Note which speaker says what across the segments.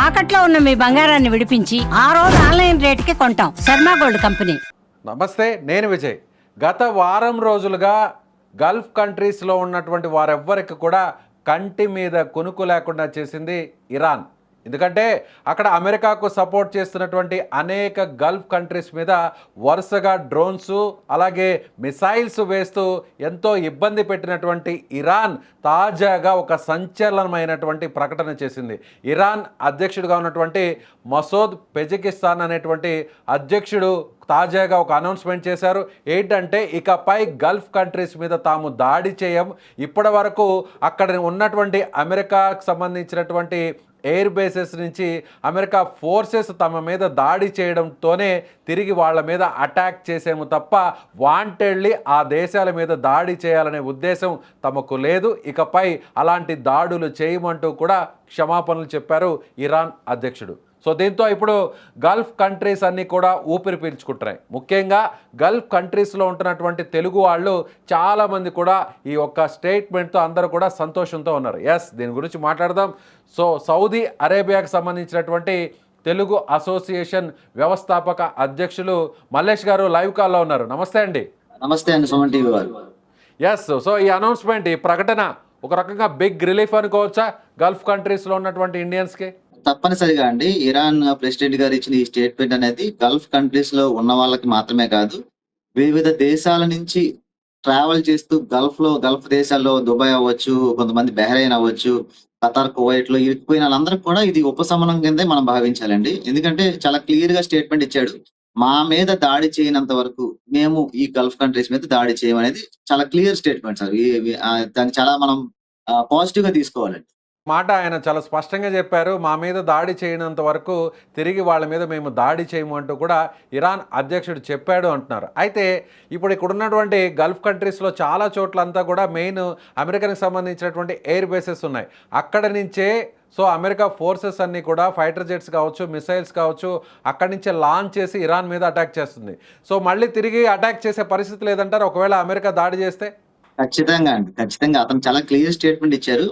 Speaker 1: తాకట్లో ఉన్న మీ బంగారాన్ని విడిపించి ఆ రోజు ఆన్లైన్ రేటుకి కొంటాం. Sharma gold company.
Speaker 2: నమస్తే, నేను విజయ్. గత వారం రోజులుగా గల్ఫ్ కంట్రీస్లో ఉన్నటువంటి వారెవ్వరికి కూడా కంటి మీద కునుకు లేకుండా చేసింది ఇరాన్. ఎందుకంటే అక్కడ అమెరికాకు సపోర్ట్ చేస్తున్నటువంటి అనేక గల్ఫ్ కంట్రీస్ మీద వరుసగా డ్రోన్స్ అలాగే మిసైల్స్ వేస్తూ ఎంతో ఇబ్బంది పెట్టినటువంటి ఇరాన్ తాజాగా ఒక సంచలనమైనటువంటి ప్రకటన చేసింది. ఇరాన్ అధ్యక్షుడిగా ఉన్నటువంటి మసూద్ పెజకిస్తాన్ అనేటువంటి అధ్యక్షుడు తాజాగా ఒక అనౌన్స్మెంట్ చేశారు. ఏంటంటే ఇకపై గల్ఫ్ కంట్రీస్ మీద తాము దాడి చేయం, ఇప్పటి వరకు అక్కడ ఉన్నటువంటి అమెరికాకు సంబంధించినటువంటి ఎయిర్ బేసెస్ నుంచి అమెరికా ఫోర్సెస్ తమ మీద దాడి చేయడంతోనే తిరిగి వాళ్ళ మీద అటాక్ చేసేము తప్ప వాంటెడ్లీ ఆ దేశాల మీద దాడి చేయాలనే ఉద్దేశం తమకు లేదు, ఇకపై అలాంటి దాడులు చేయమంటూ కూడా క్షమాపణలు చెప్పారు ఇరాన్ అధ్యక్షుడు. సో దీంతో ఇప్పుడు గల్ఫ్ కంట్రీస్ అన్నీ కూడా ఊపిరి పీల్చుకుంటున్నాయి. ముఖ్యంగా గల్ఫ్ కంట్రీస్లో ఉంటున్నటువంటి తెలుగు వాళ్ళు చాలామంది కూడా ఈ ఒక్క స్టేట్మెంట్తో అందరూ కూడా సంతోషంతో ఉన్నారు. ఎస్, దీని గురించి మాట్లాడదాం. సో సౌదీ అరేబియాకు సంబంధించినటువంటి తెలుగు అసోసియేషన్ వ్యవస్థాపక అధ్యక్షులు మల్లేష్ గారు లైవ్ కాల్లో ఉన్నారు. నమస్తే అండి.
Speaker 3: నమస్తే అండి, సుమన్ టీవీ వారు.
Speaker 2: ఎస్, సో ఈ అనౌన్స్మెంట్, ఈ ప్రకటన ఒక రకంగా బిగ్ రిలీఫ్ అనుకోవచ్చా గల్ఫ్ కంట్రీస్లో ఉన్నటువంటి ఇండియన్స్కి?
Speaker 3: తప్పనిసరిగా అండి, ఇరాన్ ప్రెసిడెంట్ గారు ఇచ్చిన ఈ స్టేట్మెంట్ అనేది గల్ఫ్ కంట్రీస్ లో ఉన్న వాళ్ళకి మాత్రమే కాదు, వివిధ దేశాల నుంచి ట్రావెల్ చేస్తూ గల్ఫ్ దేశాల్లో దుబాయ్ అవ్వచ్చు, కొంతమంది బహ్రెయిన్ అవ్వచ్చు, ఖతార్, కువైట్ లో ఇరుక్కుపోయిన వాళ్ళందరికీ కూడా ఇది ఉపశమనం కిందే మనం భావించాలండి. ఎందుకంటే చాలా క్లియర్ గా స్టేట్మెంట్ ఇచ్చాడు, మా మీద దాడి చేయనంత వరకు మేము ఈ గల్ఫ్ కంట్రీస్ మీద దాడి చేయమనేది చాలా క్లియర్ స్టేట్మెంట్ సార్. దాన్ని చాలా మనం పాజిటివ్ గా తీసుకోవాలండి.
Speaker 2: మాట ఆయన చాలా స్పష్టంగా చెప్పారు, మా మీద దాడి చేయనంత వరకు తిరిగి వాళ్ళ మీద మేము దాడి చేయము అంటూ కూడా ఇరాన్ అధ్యక్షుడు చెప్పాడు అంటున్నారు. అయితే ఇప్పుడు ఇక్కడ ఉన్నటువంటి గల్ఫ్ కంట్రీస్లో చాలా చోట్లంతా కూడా మెయిన్ అమెరికాకి సంబంధించినటువంటి ఎయిర్ బేసెస్ ఉన్నాయి. అక్కడ నుంచే సో అమెరికా ఫోర్సెస్ అన్నీ కూడా ఫైటర్ జెట్స్ కావచ్చు, మిసైల్స్ కావచ్చు, అక్కడి నుంచే లాంచ్ చేసి ఇరాన్ మీద అటాక్ చేస్తుంది. సో మళ్ళీ తిరిగి అటాక్ చేసే పరిస్థితి లేదంటారు ఒకవేళ అమెరికా దాడి చేస్తే?
Speaker 3: ఖచ్చితంగా అండి, ఖచ్చితంగా. అతను చాలా క్లియర్ స్టేట్మెంట్ ఇచ్చారు.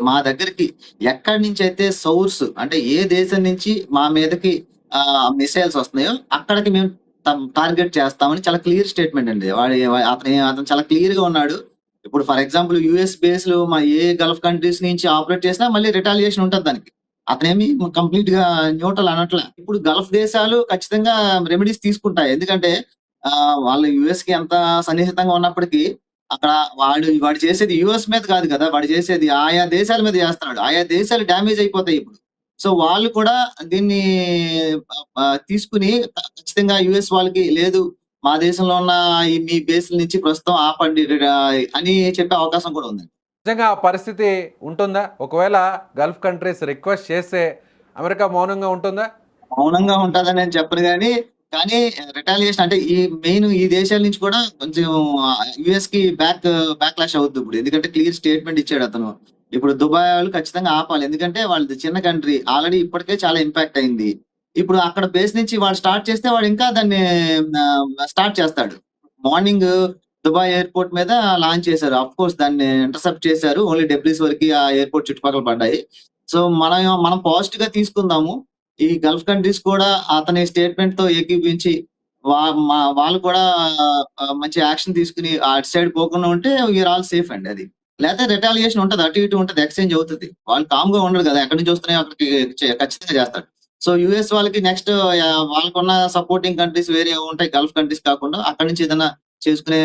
Speaker 3: మా దగ్గరికి ఎక్కడి నుంచి అయితే సోర్స్ అంటే ఏ దేశం నుంచి మా మీదకి మిసైల్స్ వస్తున్నాయో అక్కడికి మేము టార్గెట్ చేస్తామని చాలా క్లియర్ స్టేట్మెంట్ అండి. అతను చాలా క్లియర్ గా ఉన్నాడు. ఇప్పుడు ఫర్ ఎగ్జాంపుల్ యుఎస్ బేస్లు మా ఏ గల్ఫ్ కంట్రీస్ నుంచి ఆపరేట్ చేసినా మళ్ళీ రిటాలియేషన్ ఉంటుంది దానికి. అతనేమి కంప్లీట్ గా న్యూట్రల్ అనట్లే. ఇప్పుడు గల్ఫ్ దేశాలు ఖచ్చితంగా రెమెడీస్ తీసుకుంటాయి. ఎందుకంటే వాళ్ళు యుఎస్ కి ఎంత సన్నిహితంగా ఉన్నప్పటికీ అక్కడ వాడు చేసేది యుఎస్ మీద కాదు కదా, వాడు చేసేది ఆయా దేశాల మీద చేస్తున్నాడు. ఆయా దేశాలు డ్యామేజ్ అయిపోతాయి ఇప్పుడు. సో వాళ్ళు కూడా దీన్ని తీసుకుని ఖచ్చితంగా యుఎస్ వాళ్ళకి లేదు, మా దేశంలో ఉన్న ఈ మీ బేస్ల నుంచి ప్రస్తుతం ఆపండి అని చెప్పే అవకాశం కూడా ఉంది.
Speaker 2: నిజంగా ఆ పరిస్థితి ఉంటుందా? ఒకవేళ గల్ఫ్ కంట్రీస్ రిక్వెస్ట్ చేస్తే అమెరికా మౌనంగా ఉంటుందా?
Speaker 3: మౌనంగా ఉంటుందని నేను చెప్పను కానీ రిటాలియేషన్ అంటే ఈ దేశాల నుంచి కూడా కొంచెం యుఎస్ కి బ్యాక్లాష్ అవుద్ది ఇప్పుడు. ఎందుకంటే క్లియర్ స్టేట్మెంట్ ఇచ్చాడు అతను. ఇప్పుడు దుబాయ్ వాళ్ళు ఖచ్చితంగా ఆపాలి, ఎందుకంటే వాళ్ళది చిన్న కంట్రీ, ఆల్రెడీ ఇప్పటికే చాలా ఇంపాక్ట్ అయింది. ఇప్పుడు అక్కడ బేస్ నుంచి వాడు స్టార్ట్ చేస్తే వాడు ఇంకా దాన్ని స్టార్ట్ చేస్తాడు. మార్నింగ్ దుబాయ్ ఎయిర్పోర్ట్ మీద లాంచ్ చేశారు. అఫ్ కోర్స్ దాన్ని ఇంటర్సెప్ట్ చేశారు, ఓన్లీ డెబ్రిస్ వరకు ఆ ఎయిర్పోర్ట్ చుట్టుపక్కల పడ్డాయి. సో మనం పాజిటివ్ గా తీసుకుందాము. ఈ గల్ఫ్ కంట్రీస్ కూడా అతని స్టేట్మెంట్ తో ఏకీపించి వాళ్ళు కూడా మంచి యాక్షన్ తీసుకుని అటు సైడ్ పోకుండా ఉంటే వీఆర్ ఆల్ సేఫ్ అండి. అది లేకపోతే రిటాలియేషన్ ఉంటది, అటు ఇటు ఉంటది, ఎక్స్చేంజ్ అవుతుంది. వాళ్ళు కామ్ గా ఉండరు కదా, ఎక్కడి నుంచి వస్తున్నాయో అక్కడికి ఖచ్చితంగా చేస్తాడు. సో యుఎస్ వాళ్ళకి నెక్స్ట్ వాళ్ళకున్న సపోర్టింగ్ కంట్రీస్ వేరే ఉంటాయి గల్ఫ్ కంట్రీస్ కాకుండా, అక్కడి నుంచి ఏదైనా చేసుకునే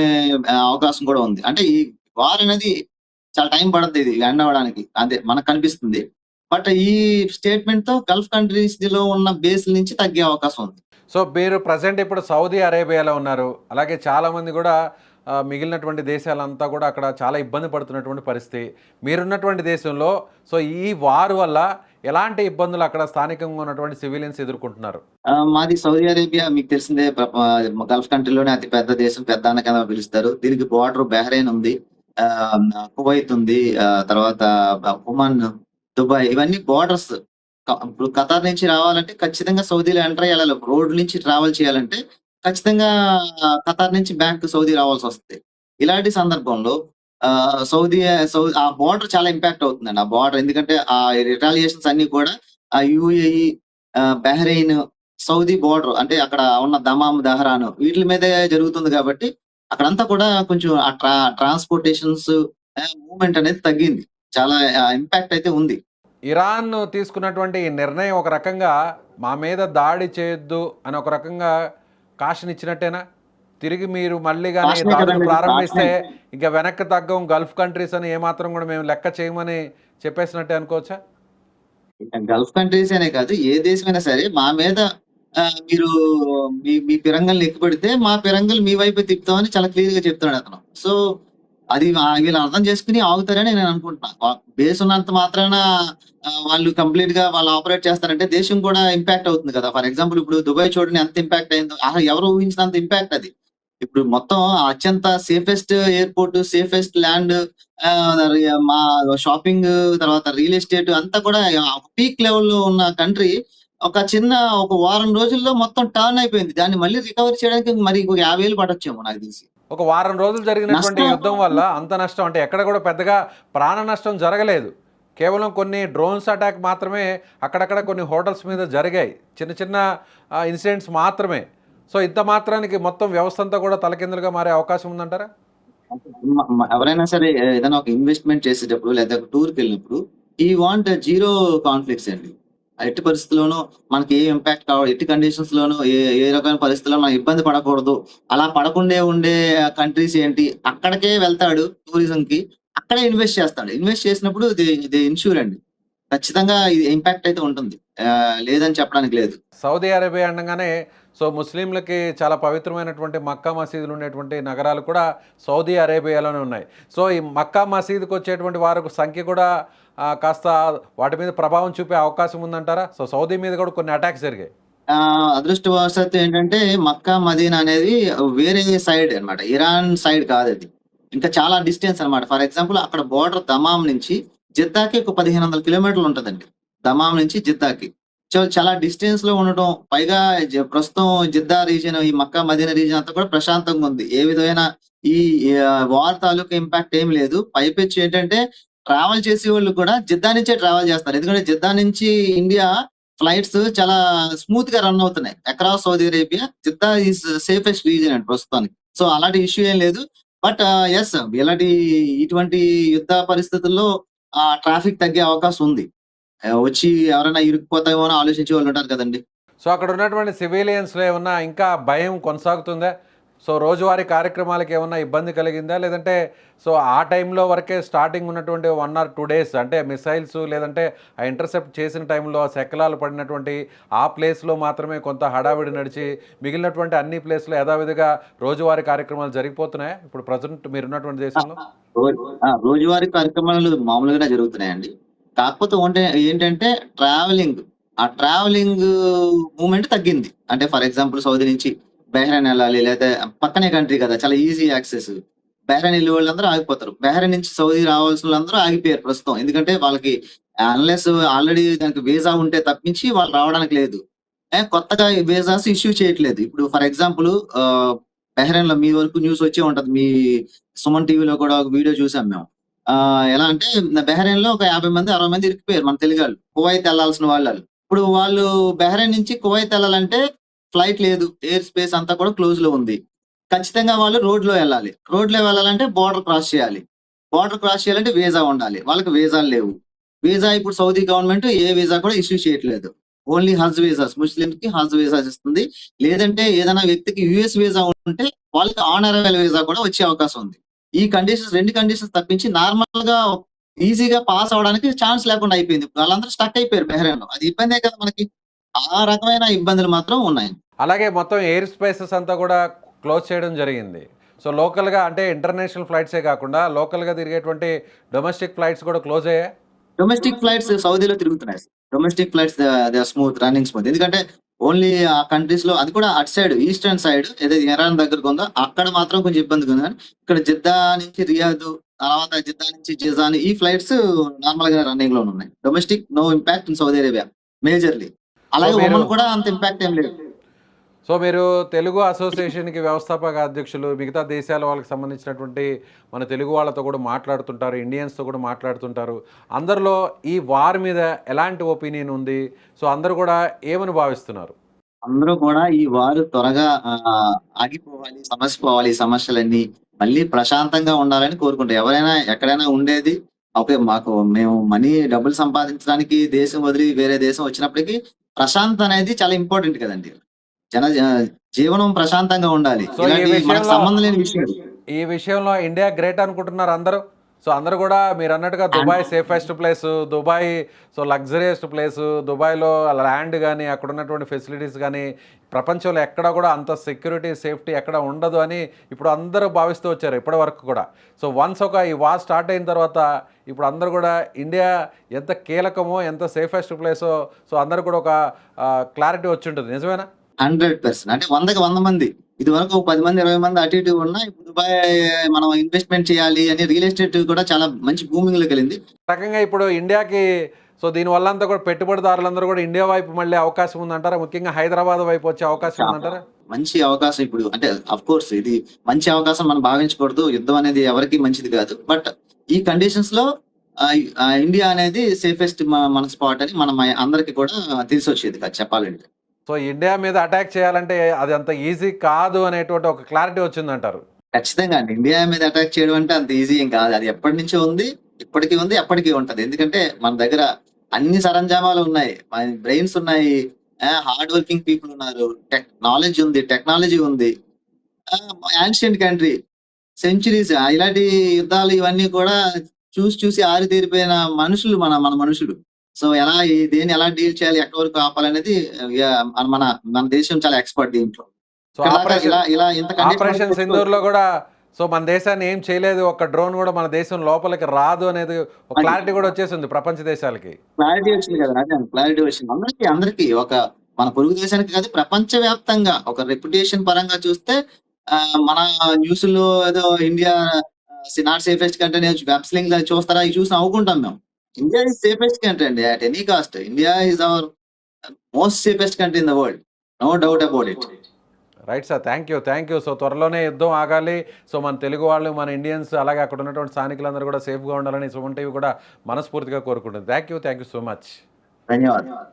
Speaker 3: అవకాశం కూడా ఉంది. అంటే ఈ వార్ అనేది చాలా టైం పడుతుంది ఇది ఎండ్ అవ్వడానికి, అదే మనకు కనిపిస్తుంది. బట్ ఈ స్టేట్మెంట్ తో గల్ఫ్ కంట్రీస్ లో ఉన్న బేస్ నుంచి తగ్గే అవకాశం ఉంది.
Speaker 2: సో మీరు ప్రజెంట్ ఇప్పుడు సౌదీ అరేబియాలో ఉన్నారు, అలాగే చాలామంది కూడా మిగిలినటువంటి దేశాలంతా కూడా అక్కడ చాలా ఇబ్బంది పడుతున్నటువంటి పరిస్థితి. మీరున్నటువంటి దేశంలో సో ఈ వార్ వల్ల ఎలాంటి ఇబ్బందులు అక్కడ స్థానికంగా ఉన్నటువంటి సివిలియన్స్ ఎదుర్కొంటున్నారు?
Speaker 3: మాది సౌదీ అరేబియా, మీకు తెలిసిందే, గల్ఫ్ కంట్రీలోనే అతి పెద్ద దేశం, పెద్ద కింద పిలుస్తారు. దీనికి బార్డర్ బహ్రెయిన్ ఉంది, కువైత్ ఉంది, తర్వాత ఒమన్, దుబాయ్, ఇవన్నీ బార్డర్స్. ఇప్పుడు ఖతార్ నుంచి రావాలంటే ఖచ్చితంగా సౌదీలో ఎంటర్ అయ్యాలి. రోడ్ నుంచి ట్రావెల్ చేయాలంటే ఖచ్చితంగా ఖతార్ నుంచి బ్యాక్ సౌదీ రావాల్సి వస్తుంది. ఇలాంటి సందర్భంలో సౌదీ ఆ బార్డర్ చాలా ఇంపాక్ట్ అవుతుందండి. ఆ బార్డర్ ఎందుకంటే ఆ రిటాలియేషన్స్ అన్ని కూడా యుఏఈ, బహ్రెయిన్, సౌదీ బోర్డర్ అంటే అక్కడ ఉన్న దమామ్, దహరాన్ వీటి మీదే జరుగుతుంది కాబట్టి అక్కడంతా కూడా కొంచెం ఆ ట్రాన్స్పోర్టేషన్స్ మూవ్‌మెంట్ అనేది తగ్గింది. చాలా ఇంపాక్ట్ అయితే ఉంది.
Speaker 2: ఇరాన్ తీసుకున్నటువంటి ఈ నిర్ణయం ఒక రకంగా మా మీద దాడి చేయొద్దు అని ఒక రకంగా కాషన్ ఇచ్చినట్టేనా? తిరిగి మీరు మళ్ళీ కానీ
Speaker 3: కాషనే
Speaker 2: దాడులు
Speaker 3: కదండీ!
Speaker 2: ప్రారంభిస్తే
Speaker 3: కాషనే.
Speaker 2: ఇంకా వెనక్కి తగ్గం గల్ఫ్ కంట్రీస్ అని ఏమాత్రం కూడా మేము లెక్క చేయమని చెప్పేసినట్టే అనుకోవచ్చా?
Speaker 3: గల్ఫ్ కంట్రీస్ అనే కాదు, ఏ దేశమైనా సరే మా మీద మీరు మీ మీ ఫిరంగుల్ని ఎక్కుపెడితే మా ఫిరంగులు మీ వైపే తిప్పుతామని చాలా క్లియర్‌గా చెప్తున్నాడు అతను. సో, అది వీళ్ళు అర్థం చేసుకొని ఆగుతారని నేను అనుకుంటున్నా. బేస్ ఉన్నంత మాత్రాన వాళ్ళు కంప్లీట్‌గా వాళ్ళు ఆపరేట్ చేస్తారంటే దేశం కూడా ఇంపాక్ట్ అవుతుంది కదా! ఫర్ ఎగ్జాంపుల్ ఇప్పుడు దుబాయ్ చూడండి ఎంత ఇంపాక్ట్ అయిందో. ఎవరు ఊహించినంత ఇంపాక్ట్ అది. ఇప్పుడు మొత్తం అత్యంత సేఫెస్ట్ ఎయిర్‌పోర్ట్, సేఫెస్ట్ ల్యాండ్, మా షాపింగ్, తర్వాత రియల్ ఎస్టేట్ అంతా కూడా పీక్ లెవెల్‌లో ఉన్న కంట్రీ ఒక వారం రోజుల్లో మొత్తం టర్న్ అయిపోయింది. దాన్ని మళ్ళీ రికవర్ చేయడానికి మరి ఇంకో 50 ఏళ్ళు పట్టొచ్చేమో నాకు తెలిసి.
Speaker 2: ఒక వారం రోజులు జరిగినటువంటి
Speaker 3: నష్టం
Speaker 2: యుద్ధం వల్ల అంత నష్టం అంటే ఎక్కడ కూడా పెద్దగా ప్రాణ నష్టం జరగలేదు. కేవలం కొన్ని డ్రోన్స్ అటాక్ మాత్రమే అక్కడక్కడ కొన్ని హోటల్స్ మీద జరిగాయి. చిన్న చిన్న ఇన్సిడెంట్స్ మాత్రమే. సో ఇంత మాత్రానికి మొత్తం వ్యవస్థ అంతా కూడా తలకిందులుగా మారే అవకాశం ఉందంటారా?
Speaker 3: ఎవరైనా సరే ఏదైనా ఒక ఇన్వెస్ట్‌మెంట్ చేసేటప్పుడు లేదా ఒక టూర్‌కెళ్ళినప్పుడు ఈ వాంట్ జీరో కాన్‌ఫ్లిక్ట్స్ అండి. ఎట్టి పరిస్థితిలోనూ మనకి ఏ ఇంపాక్ట్ ఎట్టి కండిషన్స్‌లోనూ ఏ రకమైన పరిస్థితుల్లో మనం ఇబ్బంది పడకూడదు. అలా పడకుండే ఉండే కంట్రీస్ ఏంటి? అక్కడికే వెళ్తాడు టూరిజంకి. అక్కడే ఇన్వెస్ట్ చేస్తాడు. ఇన్వెస్ట్ చేసినప్పుడు ఇది ఇన్‌ష్యూర్ అండి. ఖచ్చితంగా ఇది ఇంపాక్ట్ అయితే ఉంటుంది. లేదని చెప్పడానికి లేదు.
Speaker 2: సౌదీ అరేబియా అనగానే సో ముస్లింలకి చాలా పవిత్రమైనటువంటి మక్కా మసీదులు ఉండేటువంటి నగరాలు కూడా సౌదీ అరేబియాలోనే ఉన్నాయి. సో ఈ మక్కా మసీదుకి వచ్చేటువంటి వారి సంఖ్య కూడా కాస్త వాటి మీద ప్రభావం చూపే అవకాశం ఉందంటారా? సో సౌదీ మీద కూడా కొన్ని అటాక్స్ జరిగాయి.
Speaker 3: అదృష్టవశాత్తు ఏంటంటే మక్కా, మదీనా అనేది వేరే సైడ్ అన్నమాట. ఇరాన్ సైడ్ కాదది. ఇంకా చాలా డిస్టెన్స్ అన్నమాట. ఫర్ ఎగ్జాంపుల్ అక్కడ బోర్డర్ దమాం నుంచి జిద్దాకి ఒక 1500 కిలోమీటర్లు ఉంటదండి. దమాం నుంచి జిద్దాకి. సో, చాలా డిస్టెన్స్‌లో ఉండటం. పైగా ప్రస్తుతం జిద్దా రీజియన్, ఈ మక్కా, మదీనా రీజియన్ అంతా కూడా ప్రశాంతంగా ఉంది. ఏ విధమైన ఈ వార్ తాలూకా ఇంపాక్ట్ ఏమి లేదు. పైపెచ్చు ఏంటంటే ట్రావెల్ చేసేవాళ్ళు కూడా జిద్దా నుంచే ట్రావెల్ చేస్తారు. ఎందుకంటే జిద్దా నుంచి ఇండియా ఫ్లైట్స్ చాలా స్మూత్‌గా రన్ అవుతున్నాయి. Across Saudi Arabia Jeddah is safest region అండి ప్రస్తుతానికి. సో, అలాంటి ఇష్యూ ఏం లేదు. బట్ యెస్, ఇటువంటి యుద్ధ పరిస్థితుల్లో ట్రాఫిక్ తగ్గే అవకాశం ఉంది. వచ్చి ఎవరైనా ఇరుక్కుపోతామో అని ఆలోచించే వాళ్ళు ఉంటారు కదండీ!
Speaker 2: సో అక్కడ ఉన్నటువంటి సివిలియన్స్‌లో ఏమన్నా ఇంకా భయం కొనసాగుతుందా? సో రోజువారీ కార్యక్రమాలకు ఏమన్నా ఇబ్బంది కలిగిందా? లేదంటే సో ఆ టైంలో వరకే స్టార్టింగ్ ఉన్నటువంటి 1 ఆర్ 2 డేస్ అంటే మిసైల్స్ లేదంటే ఆ ఇంటర్సెప్ట్ చేసిన టైంలో శకలాలు పడినటువంటి ఆ ప్లేస్‌లో మాత్రమే కొంత హడావిడి నడిచి మిగిలినటువంటి అన్ని ప్లేస్‌లో యథావిధిగా రోజువారీ కార్యక్రమాలు జరిగిపోతున్నాయా? ఇప్పుడు ప్రెజెంట్ మీరున్నటువంటి దేశంలో?
Speaker 3: రోజువారీ కార్యక్రమాలు మామూలుగానే జరుగుతున్నాయండి. కాకపోతే ఏంటంటే ట్రావెలింగ్ మూవ్‌మెంట్ తగ్గింది. అంటే ఫర్ ఎగ్జాంపుల్ సౌదీ నుంచి బహ్రెయిన్ ఎళ్ళాలి, లేతే పక్కనే కంట్రీ కదా! చాలా ఈజీ యాక్సెస్. బహ్రెయిన్ ఎళ్ళే వాళ్ళందరూ ఆగిపోతారు. బహ్రెయిన్ నుంచి సౌదీ రావాల్సినోళ్ళందరూ ఆగిపోయారు ప్రస్తుతం. ఎందుకంటే వాళ్ళకి అన్‌లెస్ ఆల్రెడీ దానికి వీసా ఉంటే తప్పించి వాళ్ళు రావడానికి లేదు. కొత్తగా వీసాస్ ఇష్యూ చేయట్లేదు. ఇప్పుడు ఫర్ ఎగ్జాంపుల్ బహ్రెయిన్‌లో మీ వరకు న్యూస్ వచ్చే ఉంటది. సుమన్ టీవీలో కూడా ఒక వీడియో చూసాం మేము. ఎలా అంటే బహ్రెయిన్‌లో ఒక 50 మంది, 60 మంది ఇరుక్కుపోయారు మన తెలుగాళ్ళు. కువైట్ ఎళ్ళాల్సిన వాళ్ళాళ్ళు. ఇప్పుడు వాళ్ళు బహ్రెయిన్ నుంచి కువైట్ ఎళ్ళాలంటే ఫ్లైట్ లేదు. ఎయిర్ స్పేస్ అంతా కూడా క్లోజ్‌లో ఉంది. ఖచ్చితంగా వాళ్ళు రోడ్‌లో ఎళ్ళాలి. రోడ్‌లో వెళ్ళాలంటే బోర్డర్ క్రాస్ చేయాలి. బోర్డర్ క్రాస్ చేయాలంటే వీసా ఉండాలి. వాళ్ళకి వీసాలు లేవు. వీసా ఇప్పుడు సౌదీ గవర్నమెంట్ ఏ వీసా కూడా ఇష్యూ చేయట్లేదు. ఓన్లీ హజ్ వీసాస్, ముస్లిమ్స్‌కి హజ్ వీసాస్ ఇస్తుంది. లేదంటే ఏదైనా వ్యక్తికి యూఎస్ వీసా ఉంటే వాళ్ళకి ఆన్ అరైవల్ వీసా కూడా వచ్చే అవకాశం ఉంది. ఈ కండిషన్స్ 2 కండిషన్స్ తప్పించి నార్మల్‌గా ఈజీగా పాస్ అవ్వడానికి ఛాన్స్ లేకుండా అయిపోయింది. వాళ్ళందరూ స్టక్ అయిపోయారు బహ్రెయిన్‌లో. అది ఇబ్బందే కదా మనకి. ఆ రకమైన ఇబ్బందులు మాత్రం ఉన్నాయి.
Speaker 2: అలాగే మొత్తం ఎయిర్ స్పేసెస్ అంతా కూడా క్లోజ్ చేయడం జరిగింది. సో లోకల్‌గా అంటే ఇంటర్నేషనల్ ఫ్లైట్సే కాకుండా లోకల్‌గా తిరిగేటువంటి డొమెస్టిక్ ఫ్లైట్స్ కూడా క్లోజ్ అయ్యాయా?
Speaker 3: డొమెస్టిక్ ఫ్లైట్స్ సౌదీలో తిరుగుతున్నాయి. Domestic flights they are running smooth. ఎందుకంటే ఓన్లీ ఆ కంట్రీస్‌లో అది కూడా అటు సైడ్ ఈస్టర్న్ సైడ్ ఏదైతే ఇరాన్ దగ్గరగా ఉందో అక్కడ మాత్రం కొంచెం ఇబ్బందిగా ఉంది. కానీ ఇక్కడ జిద్దా నుంచి రియాద్, తర్వాత జిద్దా నుంచి జిజాన్ ఈ ఫ్లైట్స్ నార్మల్‌గా రన్నింగ్‌లో ఉన్నాయి. Domestic no impact in Saudi Arabia majorly.
Speaker 2: So
Speaker 3: అలాగే
Speaker 2: మీరు
Speaker 3: ఒమన్ కూడా అంత ఇంపాక్ట్ ఏం లేదు.
Speaker 2: సో మీరు తెలుగు అసోసియేషన్కి వ్యవస్థాపక అధ్యక్షులు, మిగతా దేశాల వాళ్ళకి సంబంధించినటువంటి మన తెలుగు వాళ్ళతో కూడా మాట్లాడుతుంటారు, ఇండియన్స్తో కూడా మాట్లాడుతుంటారు. అందరిలో ఈ వార్ మీద ఎలాంటి ఒపీనియన్ ఉంది? సో అందరూ కూడా ఏమని భావిస్తున్నారు?
Speaker 3: అందరూ కూడా ఈ వారు త్వరగా ఆగిపోవాలి, సమసిపోవాలి, ఈ సమస్యలన్నీ మళ్ళీ ప్రశాంతంగా ఉండాలని కోరుకుంటారు. ఎవరైనా ఎక్కడైనా ఉండేది ఓకే. మేము డబ్బులు సంపాదించడానికి దేశం వదిలి వేరే దేశం వచ్చినప్పటికీ ప్రశాంతత అనేది చాలా ఇంపార్టెంట్ కదండి. జీవనం ప్రశాంతంగా ఉండాలి.
Speaker 2: సో ఈ
Speaker 3: ఇలాంటి మనకు
Speaker 2: విషయంలో
Speaker 3: సంబంధం లేని విషయం.
Speaker 2: ఈ విషయంలో ఇండియా గ్రేట్ అనుకుంటున్నారు అందరూ. సో అందరూ కూడా మీరు అన్నట్టుగా Dubai safest place, Dubai so luxuriest place, దుబాయ్లో ల్యాండ్ కానీ అక్కడ ఉన్నటువంటి ఫెసిలిటీస్ కానీ ప్రపంచంలో ఎక్కడ కూడా అంత సెక్యూరిటీ సేఫ్టీ ఎక్కడ ఉండదు అని ఇప్పుడు అందరూ భావిస్తూ వచ్చారు ఇప్పటి వరకు కూడా. సో వన్స్ ఈ వార్ స్టార్ట్ అయిన తర్వాత ఇప్పుడు అందరూ కూడా ఇండియా ఎంత కీలకమో, ఎంత సేఫెస్ట్ ప్లేసో సో అందరూ కూడా ఒక క్లారిటీ వచ్చి ఉంటుంది. నిజమేనా?
Speaker 3: 100%. అంటే 100కి 100 మంది. ఇది వరకు 10 మంది 20 మంది అటు ఇటు ఉన్నా ఇప్పుడు దుబాయ్ మనం ఇన్వెస్ట్మెంట్ చేయాలి అని రియల్ ఎస్టేట్ కూడా చాలా మంచి బూమింగ్ లోకి వెళ్ళింది.
Speaker 2: రకంగా ఇప్పుడు ఇండియాకి సో దీనివల్ల అంతా కూడా పెట్టుబడిదారులందరూ కూడా ఇండియా వైపు మళ్ళీ అవకాశం ఉందంటారా? ముఖ్యంగా హైదరాబాద్ వైపు వచ్చే అవకాశం ఉందంటారా?
Speaker 3: మంచి అవకాశం ఇప్పుడు. అంటే అఫ్ కోర్స్ ఇది మంచి అవకాశం మనం భావించకూడదు. యుద్ధం అనేది ఎవరికి మంచిది కాదు. బట్ ఈ కండిషన్స్ లో ఇండియా అనేది సేఫెస్ట్ మన స్పాట్ అని మనం అందరికి కూడా తెలిసి వచ్చేది కాదు చెప్పాలంటే.
Speaker 2: సో ఇండియా మీద అటాక్ చేయాలంటే అది అంత ఈజీ కాదు అనేటువంటి ఒక క్లారిటీ వచ్చిందంటారు.
Speaker 3: ఖచ్చితంగా అండి. ఇండియా మీద అటాక్ చేయడం అంటే అంత ఈజీ ఏం కాదు. అది ఎప్పటి నుంచో ఉంది, ఇప్పటికీ ఉంది, ఎప్పటికీ ఉంటది. ఎందుకంటే మన దగ్గర అన్ని సరంజామాలు ఉన్నాయి, మన బ్రెయిన్స్ ఉన్నాయి, హార్డ్ వర్కింగ్ పీపుల్ ఉన్నారు, నాలెడ్జ్ ఉంది, టెక్నాలజీ ఉంది. యాన్షియంట్ కంట్రీ, సెంచురీస్ ఇలాంటి యుద్ధాలు ఇవన్నీ కూడా చూసి ఆరితేరిపోయిన మనుషులు మన మన మనుషులు. సో దేన్ని ఎలా డీల్ చేయాలి, ఎక్కడి వరకు ఆపాలనేది మన మన దేశం చాలా ఎక్స్పర్ట్ దీంట్లో.
Speaker 2: సో ఆపరేషన్ సింధూర్లో కూడా సో మన దేశాన్ని ఏం చేయలేదు, ఒక డ్రోన్ కూడా మన దేశం లోపలికి రాదు అనేది ఒక క్లారిటీ కూడా వచ్చేసింది ప్రపంచ దేశాలకి.
Speaker 3: క్లారిటీ వచ్చింది కదా, అదే క్లారిటీ వచ్చింది అందరికి. ఒక మన పొరుగు దేశానికి కాదు, ప్రపంచ వ్యాప్తంగా ఒక రెప్యుటేషన్ పరంగా చూస్తే మన న్యూస్లో ఏదో ఇండియా నాట్ సేఫెస్ట్ కంట్రీ వెబ్స్లింగ్ చూస్తారా, ఇవి చూసి నవ్వుకుంటాం మేము. ఇండియా ఈజ్ సేఫెస్ట్ కంట్రీ అండి at any cost. India is our most safest country in the world, no doubt about it.
Speaker 2: Right sir, thank you. So త్వరలోనే యుద్ధం ఆగాలి. సో మన తెలుగు వాళ్ళు, మన ఇండియన్స్, అలాగే అక్కడ ఉన్నటువంటి స్థానికులందరూ కూడా సేఫ్గా ఉండాలని సుమన్ టీవీ కూడా మనస్ఫూర్తిగా కోరుకుంటుంది. Thank you so much.
Speaker 3: ధన్యవాదాలు.